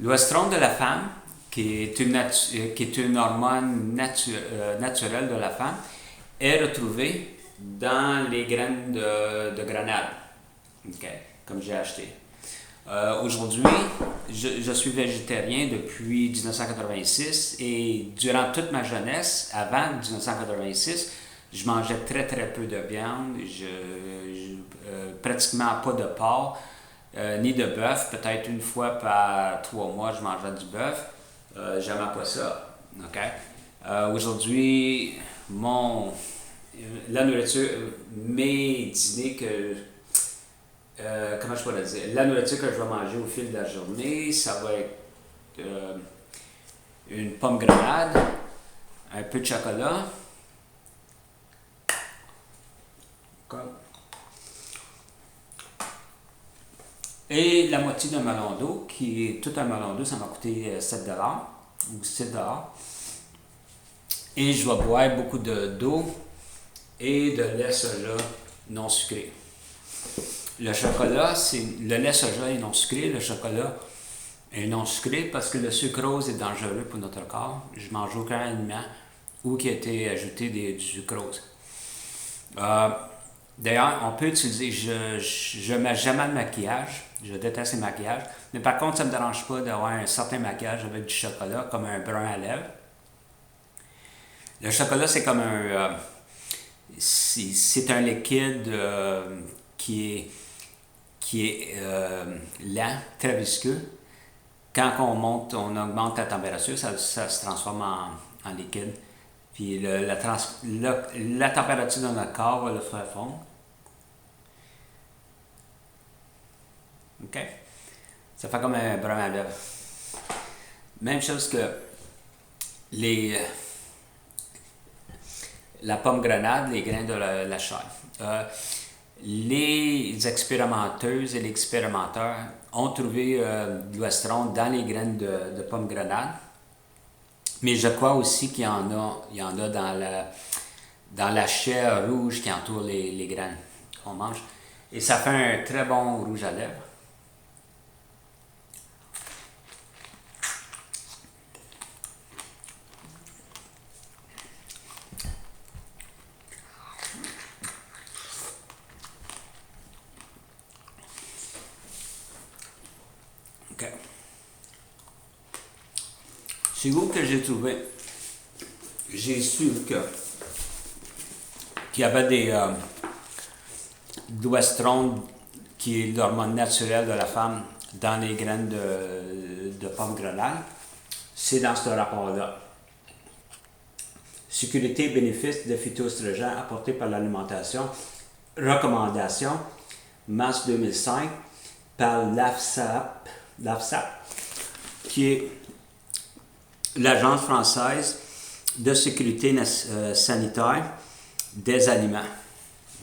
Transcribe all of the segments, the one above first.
L'oestrone de la femme, qui est une hormone naturelle de la femme, est retrouvée dans les graines de grenade, okay, comme j'ai acheté. Aujourd'hui, je suis végétarien depuis 1986 et durant toute ma jeunesse, avant 1986, je mangeais très très peu de viande, pratiquement pas de porc, ni de bœuf. Peut-être une fois par 3 mois, je mangeais du bœuf. J'aimais pas ça. Okay? Aujourd'hui, la nourriture, mes dîners comment je pourrais dire, la nourriture que je vais manger au fil de la journée, ça va être une pomme grenade, un peu de chocolat, et la moitié d'un melon d'eau, qui est tout un melon d'eau, ça m'a coûté 7$ ou 6$. Et je vais boire beaucoup d'eau et de lait soja non sucré. Le chocolat, le lait soja est non sucré, le chocolat est non sucré parce que le sucrose est dangereux pour notre corps. Je mange aucun aliment où qui a été ajouté du sucrose. D'ailleurs, on peut utiliser, je ne mets jamais de maquillage, je déteste les maquillages, mais par contre, ça ne me dérange pas d'avoir un certain maquillage avec du chocolat, comme un brun à lèvres. Le chocolat, c'est comme c'est un liquide qui est lent, très visqueux. Quand on augmente la température, ça se transforme en liquide. Puis la température dans notre corps va le faire fondre. OK? Ça fait comme un brun à lèvres. Même chose que la pomme grenade, les grains de la chair. Les expérimenteuses et les expérimenteurs ont trouvé de l'oestrone dans les graines de pomme grenade, mais je crois aussi qu'il y en a dans la chair rouge qui entoure les graines qu'on mange. Et ça fait un très bon rouge à lèvres. C'est où que j'ai trouvé? J'ai su qu'il y avait de l'oestrone, qui est l'hormone naturelle de la femme, dans les graines de pomme grenade. C'est dans ce rapport-là. Sécurité et bénéfices de phytoestrogènes apportés par l'alimentation. Recommandation, mars 2005, par l'AFSAP, qui est l'Agence française de sécurité sanitaire des aliments.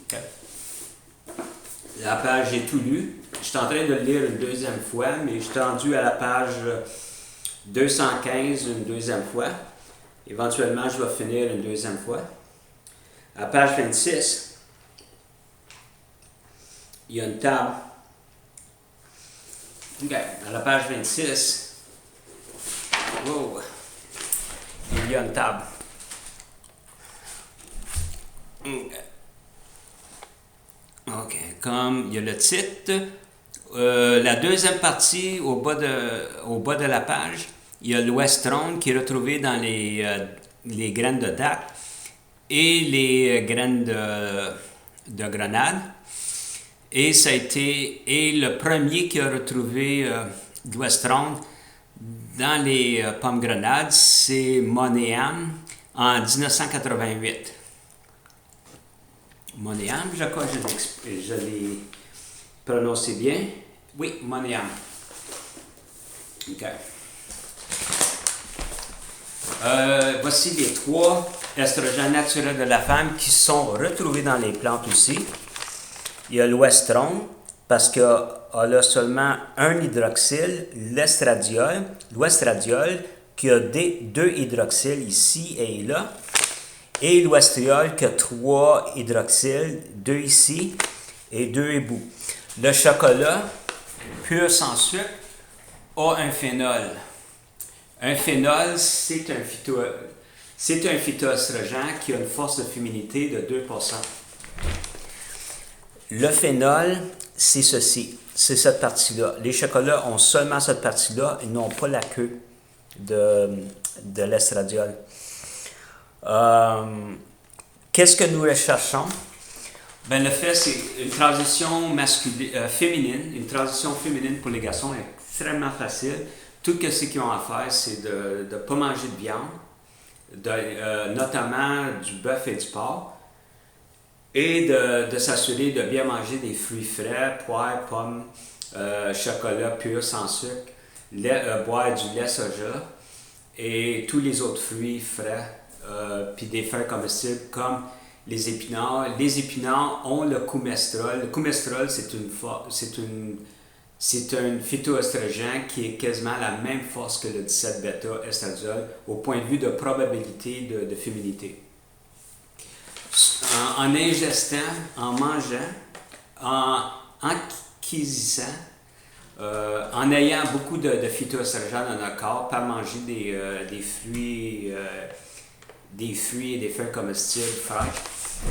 Okay. La page, j'ai tout lu. Je suis en train de le lire une deuxième fois, mais je suis rendu à la page 215 une deuxième fois. Éventuellement, je vais finir une deuxième fois. À la page 26, il y a une table. Okay. À la page 26, wow, il y a une table. OK. Comme il y a le titre, la deuxième partie, au bas de la page, il y a l'oestrone qui est retrouvé dans les graines de date et les graines de grenade. Et ça a été le premier qui a retrouvé de l'oestrone dans les pommes grenades, c'est Monéam en 1988. Monéam, je crois que je l'ai prononcé bien. Oui, Monéam. OK. Voici les 3 estrogènes naturels de la femme qui sont retrouvés dans les plantes aussi. Il y a l'oestrone, parce qu'elle a seulement un hydroxyle, l'oestradiol, qui a 2 hydroxyles ici et là, et l'oestriol qui a 3 hydroxyles, 2 ici et 2 ébouts. Le chocolat, pur sans sucre, a un phénol. Un phénol, c'est un phytoestrogène qui a une force de féminité de 2%. Le phénol, c'est ceci, c'est cette partie-là. Les chocolats ont seulement cette partie-là, ils n'ont pas la queue de l'estradiol. Qu'est-ce que nous recherchons? Ben, le fait, c'est une transition féminine. Une transition féminine pour les garçons est extrêmement facile. Tout ce qu'ils ont à faire, c'est de ne pas manger de viande, notamment du bœuf et du porc, et de s'assurer de bien manger des fruits frais, poires, pommes, chocolat pur sans sucre, boire du lait soja et tous les autres fruits frais, puis des feuilles comestibles comme les épinards. Les épinards ont le coumestrol. Le coumestrol, c'est un phytoestrogène qui est quasiment la même force que le 17-bêta-estradiol au point de vue de probabilité de féminité. En ingestant, en mangeant, en acquisissant, en ayant beaucoup de phytoestrogènes dans notre corps, par manger des fruits et des feuilles comestibles fraîches,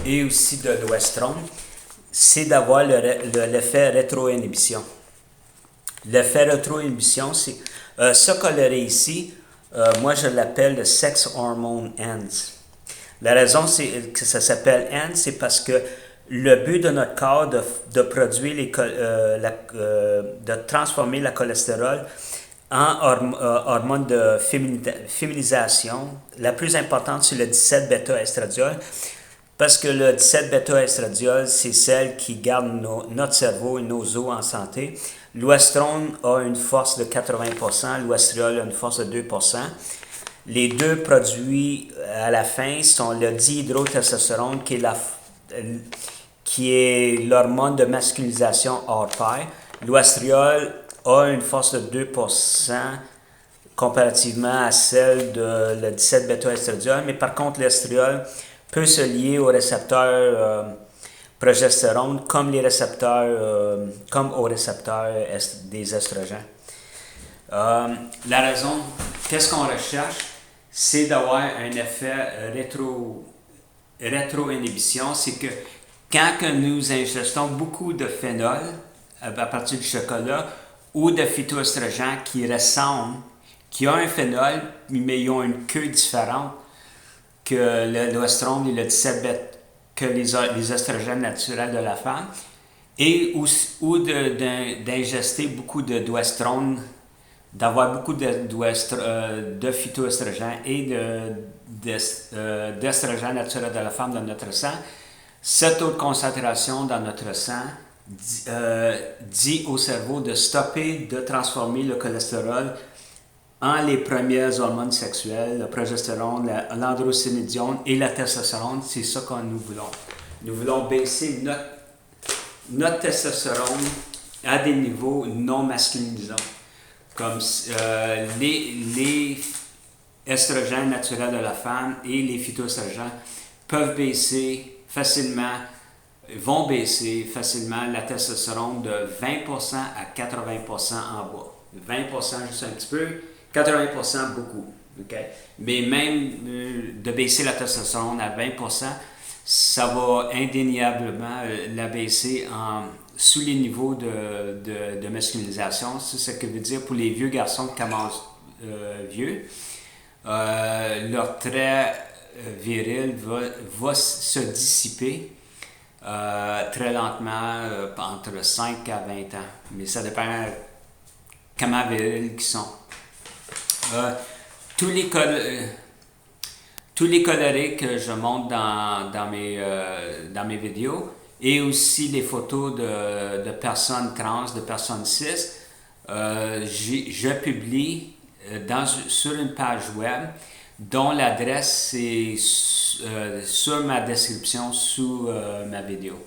et aussi de l'oestrone, c'est d'avoir l'effet rétroinhibition. L'effet rétroinhibition, c'est ce coloré ici, moi je l'appelle le sex hormone ends. La raison que ça s'appelle ends, c'est parce que le but de notre corps de produire de transformer la cholestérol en hormone de féminisation. La plus importante, c'est le 17-bêta-estradiol, parce que le 17-bêta-estradiol, c'est celle qui garde notre cerveau et nos os en santé. L'oestrone a une force de 80%, l'oestriol a une force de 2%. Les deux produits à la fin sont le dihydrotestostérone, qui est l'hormone de masculinisation hors pair. L'oestriol a une force de 2% comparativement à celle de le 17-bêta-estradiol, mais par contre l'estriol peut se lier aux récepteurs progestérone comme aux récepteurs des estrogènes. La raison, qu'est-ce qu'on recherche? C'est d'avoir un effet rétroinhibition. C'est que quand nous ingestons beaucoup de phénol à partir du chocolat ou de phytoestrogènes qui ressemblent, qui ont un phénol, mais ils ont une queue différente que l'oestrone et le 17-bêta, que les estrogènes naturels de la femme, ou d'ingester beaucoup d'oestrone, d'avoir beaucoup de phytoestrogènes et d'estrogènes naturels de la femme dans notre sang. Cette taux de concentration dans notre sang dit au cerveau de stopper de transformer le cholestérol en les premières hormones sexuelles, le progestérone, l'androstinédione et la testostérone. C'est ça que nous voulons. Nous voulons baisser notre testostérone à des niveaux non masculinisants, comme les estrogènes naturels de la femme et les phytoestrogènes vont baisser facilement la testostérone de 20% à 80% en bas. 20% juste un petit peu, 80% beaucoup. Okay? Mais même de baisser la testostérone à 20%, ça va indéniablement la baisser sous les niveaux de masculinisation. C'est ce que veut dire pour les vieux garçons qui commencent vieux. Leur trait viril va se dissiper très lentement entre 5 à 20 ans. Mais ça dépend comment virils qu'ils sont. Tous les colorés que je montre dans mes vidéos et aussi les photos de personnes trans, de personnes cis, je publie sur une page web dont l'adresse est sur ma description sous ma vidéo.